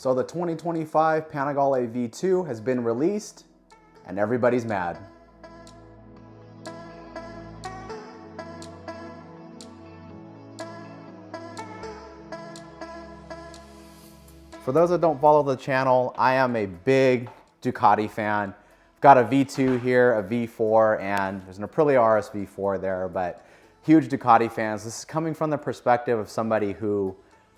So the 2025 Panigale V2 has been released and everybody's mad. For those that don't follow the channel, I am a big Ducati fan. I've got a V2 here, a V4, and there's an Aprilia RS V4 there, but huge Ducati fans. This is coming from the perspective of somebody who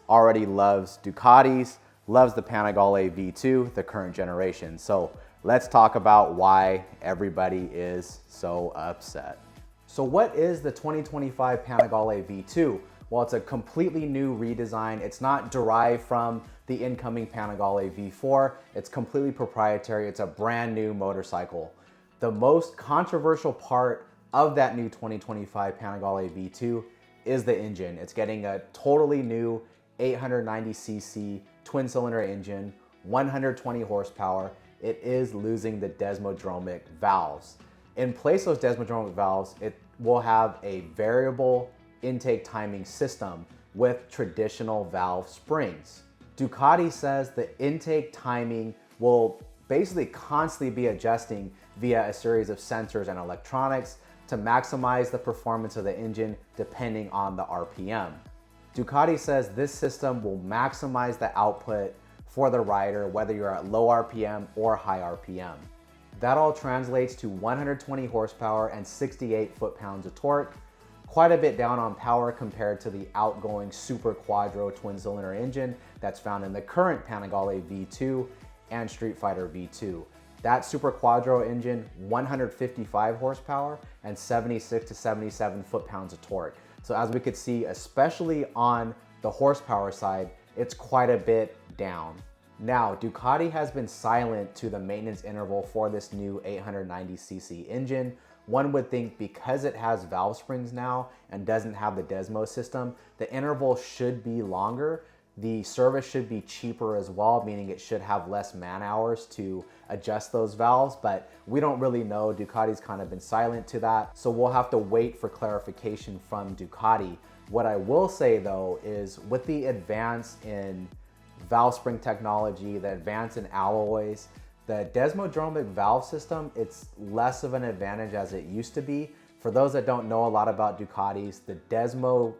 already loves Ducatis, loves the Panigale V2, the current generation. So let's talk about why everybody is so upset. So what is the 2025 Panigale V2? Well, it's a completely new redesign. It's not derived from the incoming Panigale V4. It's completely proprietary. It's a brand new motorcycle. The most controversial part of that new 2025 Panigale V2 is the engine. It's getting a totally new 890cc twin cylinder engine, 120 horsepower. It is losing the desmodromic valves. In place of those desmodromic valves, it will have a variable intake timing system with traditional valve springs. Ducati says the intake timing will basically constantly be adjusting via a series of sensors and electronics to maximize the performance of the engine depending on the RPM. Ducati says this system will maximize the output for the rider, whether you're at low RPM or high RPM. That all translates to 120 horsepower and 68 foot-pounds of torque, quite a bit down on power compared to the outgoing Super Quadro twin-cylinder engine that's found in the current Panigale V2 and Street Fighter V2. That Super Quadro engine, 155 horsepower and 76 to 77 foot-pounds of torque. So as we could see, especially on the horsepower side, it's quite a bit down. Now, Ducati has been silent to the maintenance interval for this new 890cc engine. One would think because it has valve springs now and doesn't have the Desmo system, the interval should be longer. The service should be cheaper as well, meaning it should have less man hours to adjust those valves, but we don't really know. Ducati's kind of been silent to that, so we'll have to wait for clarification from Ducati. What I will say though is with the advance in valve spring technology, the advance in alloys, the desmodromic valve system, it's less of an advantage as it used to be. For those that don't know a lot about Ducatis, the Desmo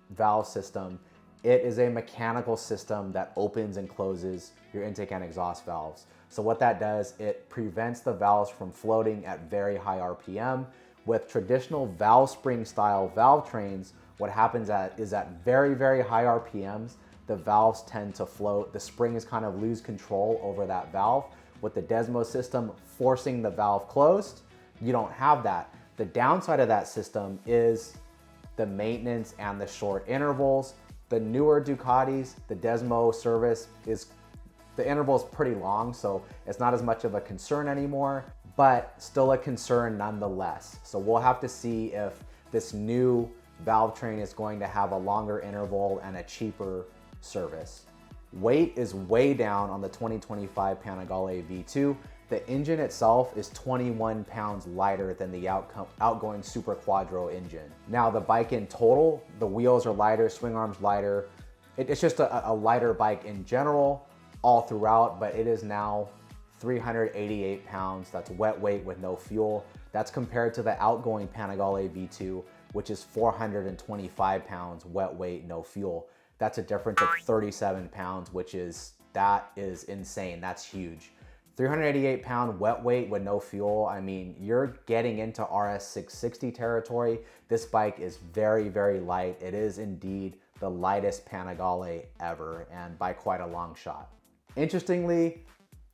valve system, it is a mechanical system that opens and closes your intake and exhaust valves. So what that does, it prevents the valves from floating at very high RPM. With traditional valve spring style valve trains, what happens is at very, very high RPMs, the valves tend to float. The springs kind of lose control over that valve. With the Desmo system forcing the valve closed, you don't have that. The downside of that system is the maintenance and the short intervals. The newer Ducatis, the Desmo service the interval is pretty long, so it's not as much of a concern anymore, but still a concern nonetheless. So we'll have to see if this new valve train is going to have a longer interval and a cheaper service. Weight is way down on the 2025 Panigale V2. The engine itself is 21 pounds lighter than the outgoing Super Quadro engine. Now the bike in total, the wheels are lighter, swing arms lighter. It's just a lighter bike in general, all throughout, but it is now 388 pounds. That's wet weight with no fuel. That's compared to the outgoing Panigale V2, which is 425 pounds wet weight, no fuel. That's a difference of 37 pounds, that is insane. That's huge. 388 pound wet weight with no fuel. I mean, you're getting into RS 660 territory. This bike is very, very light. It is indeed the lightest Panigale ever, and by quite a long shot. Interestingly,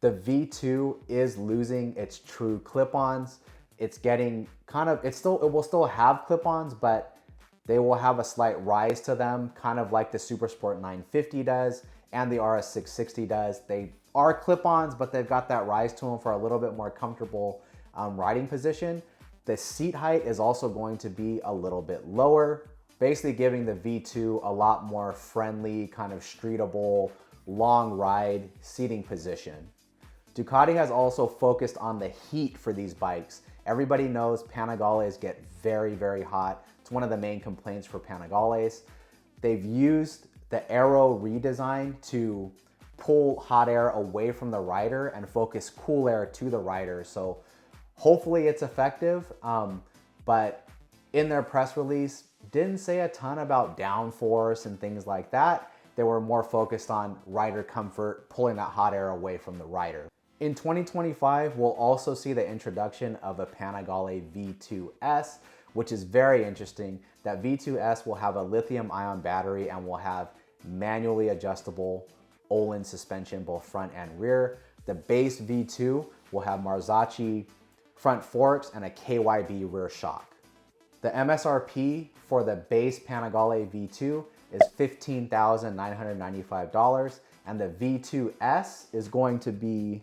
the V2 is losing its true clip-ons. It's getting it will still have clip-ons, but they will have a slight rise to them, kind of like the Supersport 950 does and the RS 660 does. They are clip-ons, but they've got that rise to them for a little bit more comfortable riding position. The seat height is also going to be a little bit lower, basically giving the V2 a lot more friendly, kind of streetable, long ride seating position. Ducati has also focused on the heat for these bikes. Everybody knows Panigales get very, very hot. It's one of the main complaints for Panigales. They've used the aero redesign to pull hot air away from the rider and focus cool air to the rider. So hopefully it's effective, but in their press release, didn't say a ton about downforce and things like that. They were more focused on rider comfort, pulling that hot air away from the rider. In 2025, we'll also see the introduction of a Panigale V2S, which is very interesting. That V2S will have a lithium-ion battery and will have manually adjustable Olin suspension, both front and rear. The base V2 will have Marzocchi front forks and a KYB rear shock. The MSRP for the base Panigale V2 is $15,995, and the V2S is going to be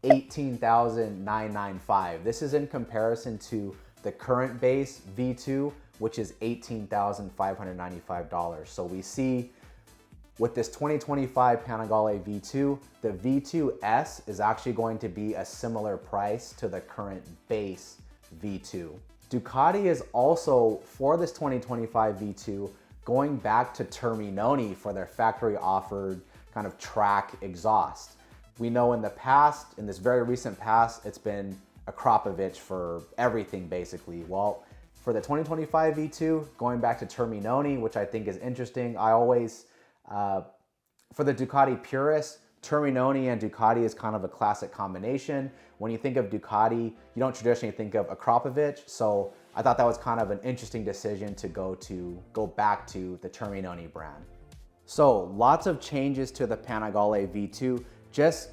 $18,995. This is in comparison to the current base V2, which is $18,595. So we see with this 2025 Panigale V2, the V2S is actually going to be a similar price to the current base V2. Ducati is also, for this 2025 V2, going back to Terminoni for their factory offered kind of track exhaust. We know in the past, in this very recent past, it's been a Akrapovic for everything basically. Well, for the 2025 V2, going back to Terminoni, which I think is interesting. I always, for the Ducati purists, Terminoni and Ducati is kind of a classic combination. When you think of Ducati, you don't traditionally think of Akrapovic, so I thought that was kind of an interesting decision to go back to the Terminoni brand. So lots of changes to the Panigale V2, just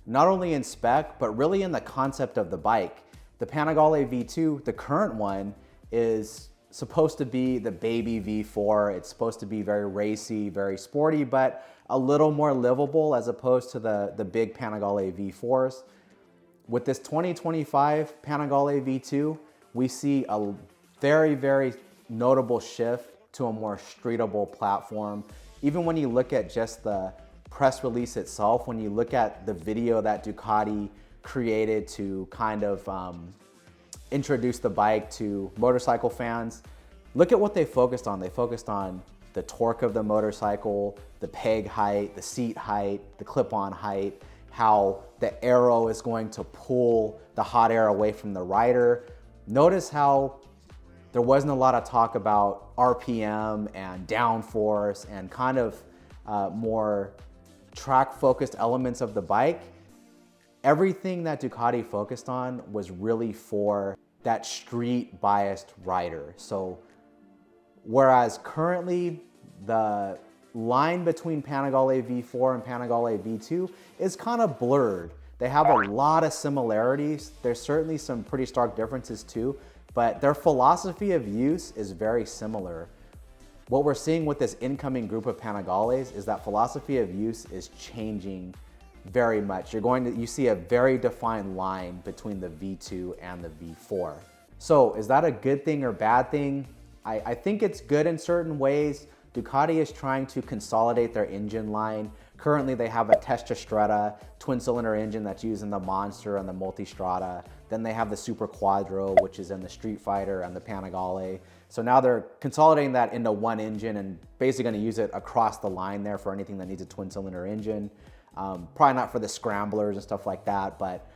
not only in spec, but really in the concept of the bike. The Panigale V2, the current one, is supposed to be the baby V4. It's supposed to be very racy, very sporty, but a little more livable as opposed to the big Panigale V4s. With this 2025 Panigale V2, we see a very, very notable shift to a more streetable platform. Even when you look at just the press release itself, when you look at the video that Ducati created to kind of introduce the bike to motorcycle fans, look at what they focused on. They focused on the torque of the motorcycle, the peg height, the seat height, the clip-on height, how the aero is going to pull the hot air away from the rider. Notice how there wasn't a lot of talk about RPM and downforce and kind of more track-focused elements of the bike. Everything that Ducati focused on was really for that street-biased rider. So whereas currently the line between Panigale V4 and Panigale V2 is kind of blurred. They have a lot of similarities. There's certainly some pretty stark differences too, but their philosophy of use is very similar. What we're seeing with this incoming group of Panigales is that philosophy of use is changing very much. You see a very defined line between the V2 and the V4. So is that a good thing or bad thing? I think it's good in certain ways. Ducati is trying to consolidate their engine line. Currently they have a Testastrada twin cylinder engine that's used in the Monster and the Multistrada. Then they have the Super Quadro, which is in the Street Fighter and the Panigale. So now they're consolidating that into one engine and basically gonna use it across the line there for anything that needs a twin cylinder engine. Probably not for the scramblers and stuff like that, but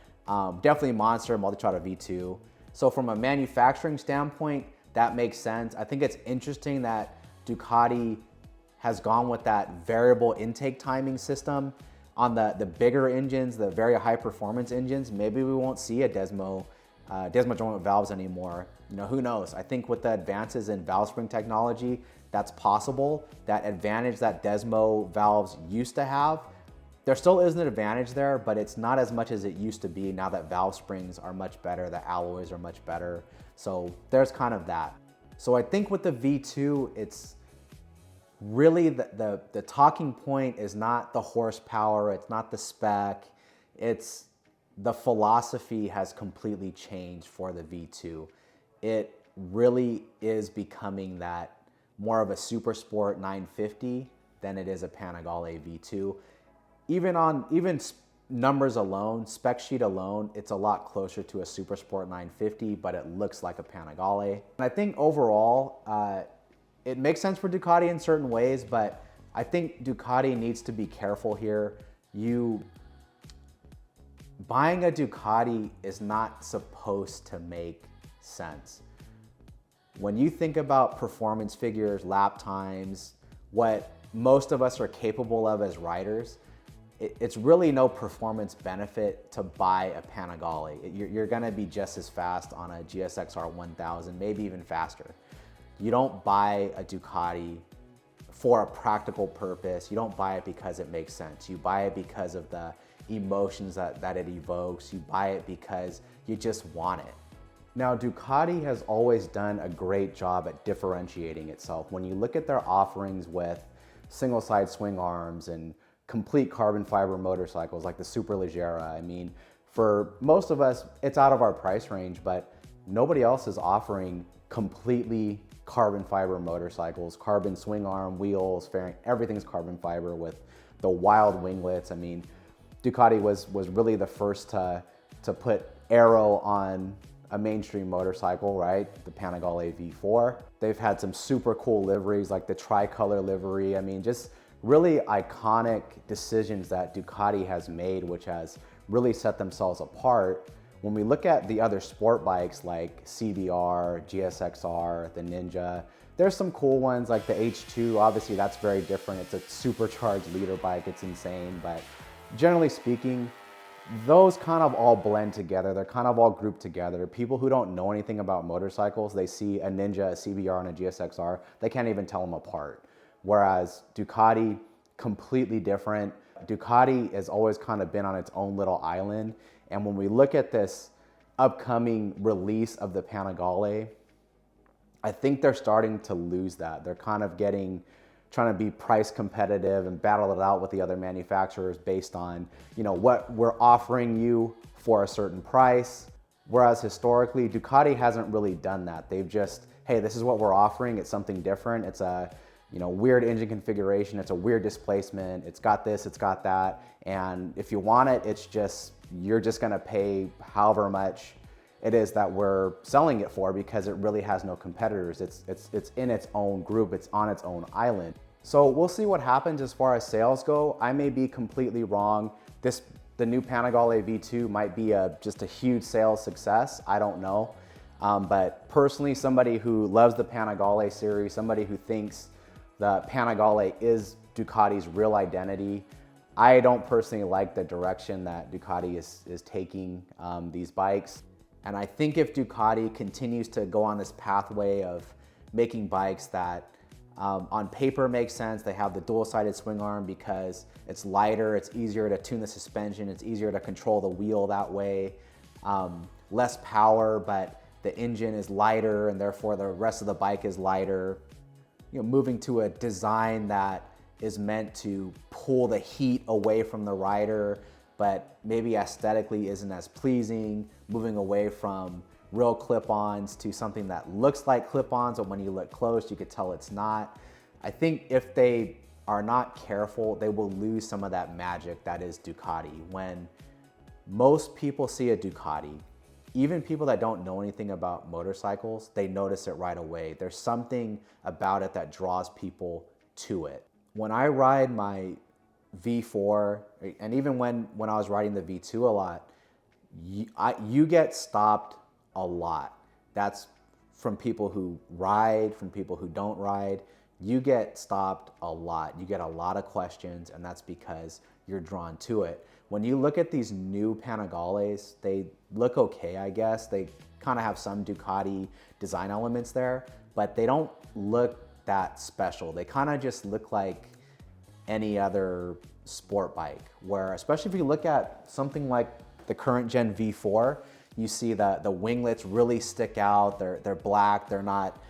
definitely Monster, Multistrada V2. So from a manufacturing standpoint, that makes sense. I think it's interesting that Ducati has gone with that variable intake timing system on the bigger engines, the very high performance engines. Maybe we won't see a Desmo joint valves anymore. You know, who knows? I think with the advances in valve spring technology, that's possible. That advantage that Desmo valves used to have, there still is an advantage there, but it's not as much as it used to be now that valve springs are much better, the alloys are much better. So there's kind of that. So I think with the V2, it's really the talking point is not the horsepower, it's not the spec, it's the philosophy has completely changed for the V2. It really is becoming that more of a Supersport 950 than it is a Panigale V2. Even numbers alone, spec sheet alone, it's a lot closer to a Supersport 950, but it looks like a Panigale. And I think overall, it makes sense for Ducati in certain ways, but I think Ducati needs to be careful here. Buying a Ducati is not supposed to make sense. When you think about performance figures, lap times, what most of us are capable of as riders, it's really no performance benefit to buy a Panigale. You're gonna be just as fast on a GSX-R 1000, maybe even faster. You don't buy a Ducati for a practical purpose. You don't buy it because it makes sense. You buy it because of the emotions that it evokes. You buy it because you just want it. Now, Ducati has always done a great job at differentiating itself. When you look at their offerings with single side swing arms and complete carbon fiber motorcycles like the Superleggera, I mean, for most of us, it's out of our price range, but nobody else is offering completely carbon fiber motorcycles, carbon swing arm, wheels, fairing, everything's carbon fiber with the wild winglets. I mean, Ducati was really the first to put aero on a mainstream motorcycle, right? The Panigale V4. They've had some super cool liveries like the tricolor livery. I mean, just really iconic decisions that Ducati has made, which has really set themselves apart. When we look at the other sport bikes like CBR, GSX-R, the Ninja, there's some cool ones like the H2. Obviously that's very different. It's a supercharged leader bike, it's insane. But generally speaking, those kind of all blend together. They're kind of all grouped together. People who don't know anything about motorcycles, they see a Ninja, a CBR, and a GSX-R, they can't even tell them apart. Whereas Ducati, completely different. Ducati has always kind of been on its own little island. And when we look at this upcoming release of the Panigale, I think they're starting to lose that. They're kind of trying to be price competitive and battle it out with the other manufacturers based on, you know, what we're offering you for a certain price. Whereas historically, Ducati hasn't really done that. They've just, hey, this is what we're offering. It's something different. It's a, you know, weird engine configuration. It's a weird displacement. It's got this, it's got that. And if you want it, it's just, you're just gonna pay however much it is that we're selling it for, because it really has no competitors. It's in its own group. It's on its own island. So we'll see what happens as far as sales go. I may be completely wrong. The new Panigale V2 might be just a huge sales success. I don't know. But personally, somebody who loves the Panigale series, somebody who thinks the Panigale is Ducati's real identity, I don't personally like the direction that Ducati is taking these bikes. And I think if Ducati continues to go on this pathway of making bikes that on paper make sense, they have the dual-sided swing arm because it's lighter, it's easier to tune the suspension, it's easier to control the wheel that way, less power, but the engine is lighter and therefore the rest of the bike is lighter. You know, moving to a design that is meant to pull the heat away from the rider, but maybe aesthetically isn't as pleasing, moving away from real clip-ons to something that looks like clip-ons, but when you look close, you could tell it's not. I think if they are not careful, they will lose some of that magic that is Ducati. When most people see a Ducati, even people that don't know anything about motorcycles, they notice it right away. There's something about it that draws people to it. When I ride my V4, and even when I was riding the V2 a lot, you get stopped a lot. That's from people who ride, from people who don't ride. You get stopped a lot. You get a lot of questions, and that's because you're drawn to it. When you look at these new Panigales, they look okay, I guess. They kind of have some Ducati design elements there, but they don't look that special. They kind of just look like any other sport bike, where especially if you look at something like the current gen V4, you see the winglets really stick out. They're black. They're not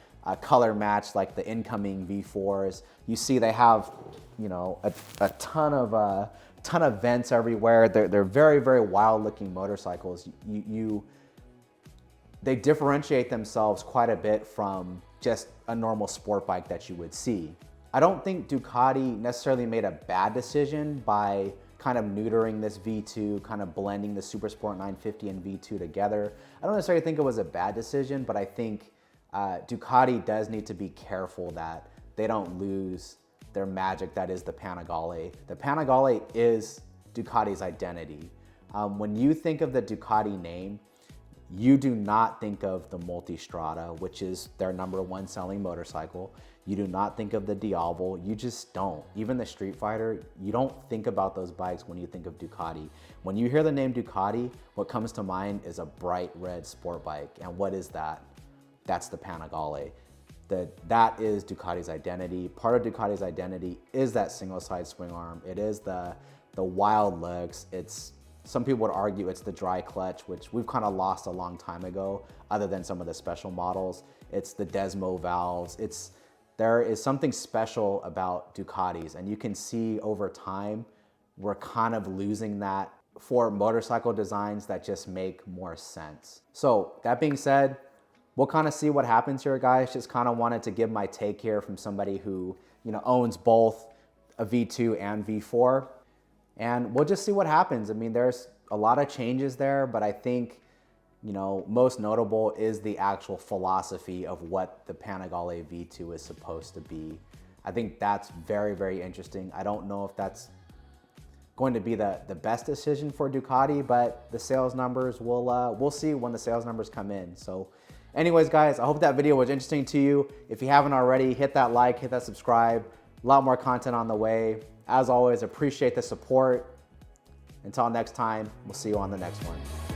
color matched like the incoming V4s. You see they have, you know, a ton of vents everywhere. They're very, very wild looking motorcycles. They differentiate themselves quite a bit from just a normal sport bike that you would see. I don't think Ducati necessarily made a bad decision by kind of neutering this V2, kind of blending the Supersport 950 and V2 together. I don't necessarily think it was a bad decision, but I think Ducati does need to be careful that they don't lose their magic that is the Panigale. The Panigale is Ducati's identity. When you think of the Ducati name, you do not think of the Multistrada, which is their #1 selling motorcycle. You do not think of the Diablo, you just don't. Even the Street Fighter, you don't think about those bikes when you think of Ducati. When you hear the name Ducati, what comes to mind is a bright red sport bike. And what is that? That's the Panigale. That is Ducati's identity. Part of Ducati's identity is that single side swing arm. It is the wild legs. Some people would argue it's the dry clutch, which we've kind of lost a long time ago, other than some of the special models. It's the Desmo valves. There is something special about Ducatis, and you can see over time, we're kind of losing that for motorcycle designs that just make more sense. So that being said, we'll kind of see what happens here, guys. Just kind of wanted to give my take here from somebody who, owns both a V2 and V4. And we'll just see what happens. I mean, there's a lot of changes there, but I think, most notable is the actual philosophy of what the Panigale V2 is supposed to be. I think that's very, very interesting. I don't know if that's going to be the best decision for Ducati, but the sales numbers, we'll see when the sales numbers come in. So anyways, guys, I hope that video was interesting to you. If you haven't already, hit that like, hit that subscribe. A lot more content on the way. As always, appreciate the support. Until next time, we'll see you on the next one.